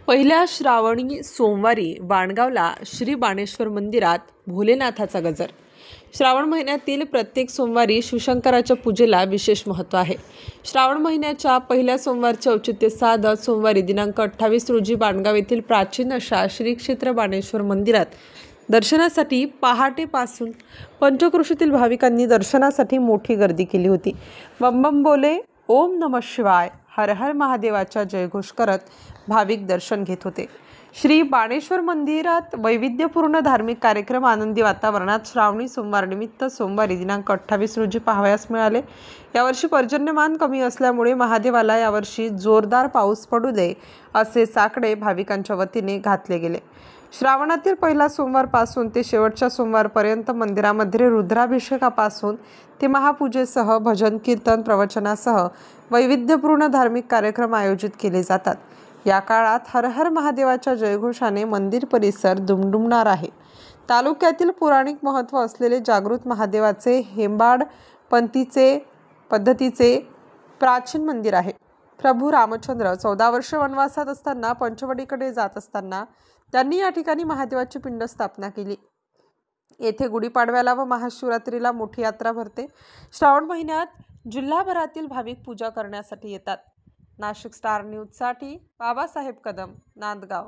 पहिल्या श्रावणी सोमवारी वाणगावला श्री बाणेश्वर मंदिरात भोलेनाथाचा गजर। श्रावण महिन्यातील प्रत्येक सोमवारी शिवशंकराच्या पूजेला विशेष महत्त्व आहे। श्रावण महिन्याच्या पहिल्या सोमवारचे औचित्य साधत सोमवारी दिनांक 28 रोजी वाणगाव येथील प्राचीन अशा श्री क्षेत्र बाणेश्वर मंदिरात दर्शनासाठी पहाटेपासून पंचक्रोशीतील भाविकांनी दर्शनासाठी मोठी गर्दी केली होती। बम बम बोले, ओम नमः शिवाय, हर हर महादेवाचा जयघोष करत भाविक दर्शन घेत होते। श्री बाणेश्वर मंदिरात वैविध्यपूर्ण धार्मिक कार्यक्रम आनंदी वातावरणात श्रावणी सोमवार निमित्त सोमवारी दिनांक 28 रोजी पाहावयास मिळाले। यावर्षी पर्जन्यमान कमी असल्यामुळे महादेवाला यावर्षी जोरदार पाऊस पडू दे असे साकडे भाविकांच्या वतीने घातले गेले। श्रावणातील पहिला सोमवारपासून ते शेवटच्या सोमवारपर्यंत मंदिरामध्ये रुद्राभिषेकापासून ते महापूजेसह भजन कीर्तन प्रवचनासह वैविध्यपूर्ण धार्मिक कार्यक्रम आयोजित केले जातात। या काळात हर हर महादेवाच्या जयघोषाने मंदिर परिसर दुमदुमणार आहे। तालुक्यातील पौराणिक महत्त्व असलेले जागृत महादेवाचे हेंबाड पद्धतीचे प्राचीन मंदिर आहे। प्रभू रामचंद्र 14 वर्ष वनवासात असताना पंचवटीकडे जात असताना त्यांनी या ठिकाणी महादेवाची पिंड स्थापना केली। येथे गुढीपाडव्याला व महाशिवरात्रीला मोठी यात्रा भरते। श्रावण महिन्यात जिल्हाभरातील भाविक पूजा करण्यासाठी येतात। नाशिक स्टार न्यूजसाठी बाबासाहेब कदम, नांदगाव।